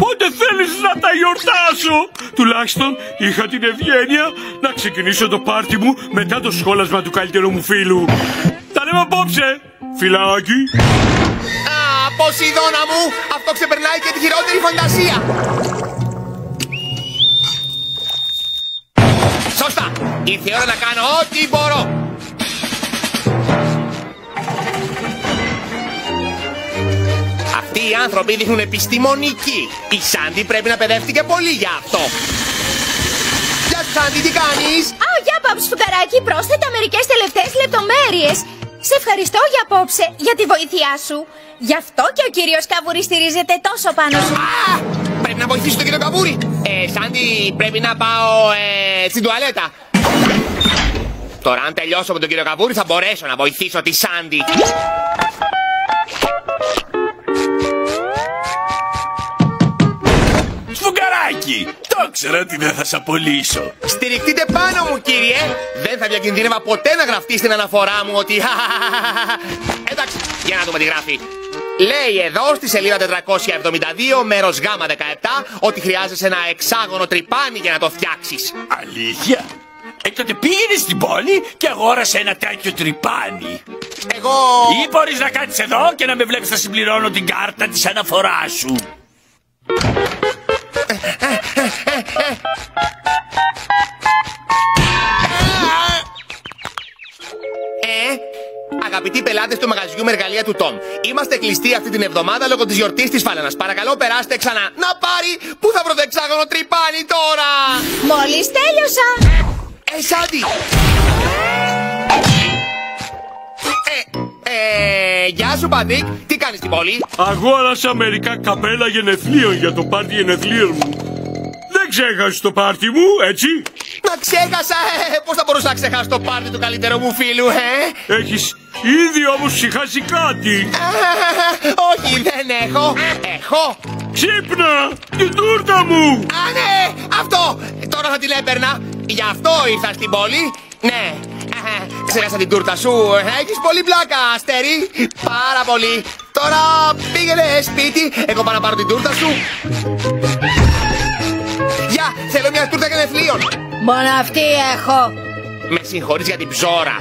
Πότε θέλεις να τα γιορτάσω? Τουλάχιστον είχα την ευγένεια να ξεκινήσω το πάρτι μου μετά το σχόλασμα του καλύτερου μου φίλου. Τα λέμε απόψε, φιλάκι. Α, Ποσειδώνα μου, αυτό ξεπερνάει και τη χειρότερη φαντασία. Σωστά, ήρθε η ώρα να κάνω ό,τι μπορώ. Αυτοί οι άνθρωποι δείχνουν επιστημονική. Η Σάντι πρέπει να παιδεύτηκε πολύ για αυτό. Γεια σου Σάντι, τι κάνεις? Α, για Παμπς Φουκαράκη, πρόσθετα μερικές τελευταίες λεπτομέρειες. Σε ευχαριστώ για απόψε, για τη βοήθειά σου. Γι' αυτό και ο κύριος Καβούρης στηρίζεται τόσο πάνω σου. Α, πρέπει να βοηθήσω τον κύριο Καβούρη. Σάντι, πρέπει να πάω στην τουαλέτα. Τώρα αν τελειώσω με τον κύριο Καβούρη θα μπορέσω να βοηθήσω τη Σάντι. Σφουγγαράκι, το ήξερα ότι δεν θα σε απολύσω. Στηριχτείτε πάνω μου, κύριε. Δεν θα διακινδύνευα ποτέ να γραφτεί στην αναφορά μου ότι... Εντάξει, για να δούμε τι γράφει. Λέει εδώ στη σελίδα 472, μέρος Γ 17, ότι χρειάζεσαι ένα εξάγωνο τρυπάνι για να το φτιάξεις. Αλήθεια? Τότε πήγαινε στην πόλη και αγόρασε ένα τέτοιο τρυπάνι. Εγώ... Ή μπορείς να κάτσεις εδώ και να με βλέπεις να συμπληρώνω την κάρτα της αναφοράς σου. Αγαπητοί πελάτες του μαγαζιού με εργαλεία του Τόμ, είμαστε κλειστοί αυτή την εβδομάδα λόγω της γιορτής της Φάλαινας. Παρακαλώ περάστε ξανά. Να πάρει! Πού θα βρω το εξάγωνο τρυπάνι τώρα? Μόλις τέλειωσα. Σάντι! Γεια σου Πατρίκ, τι κάνεις στην πόλη? Αγόρασα μερικά καπέλα γενεθλίων για το πάρτι γενεθλίων μου. Δεν ξέχασες το πάρτι μου, έτσι? Να ξέχασα! Πώς θα μπορούσα να ξεχάσω το πάρτι του καλύτερου μου φίλου, Έχεις ήδη όμως ξεχάσει κάτι. Όχι, δεν έχω. Έχω. Ξύπνα! Την τούρτα μου! Α, ναι! Αυτό! Τώρα θα την έπαιρνα. Γι' αυτό ήρθα στην πόλη. Ναι. Ξέχασα την τούρτα σου. Έχεις πολύ πλάκα, Αστέρι. Πάρα πολύ. Τώρα πήγαινε σπίτι. Εγώ πάω να πάρω την τούρτα σου. Γεια! Θέλω μια τούρτα γενεθλίων. Μόνο αυτή έχω. Με συγχωρείς για την ψώρα.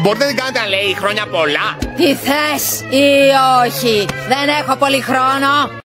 Μπορείτε να την κάνετε να λέει χρόνια πολλά? Τι θες ή όχι? Δεν έχω πολύ χρόνο.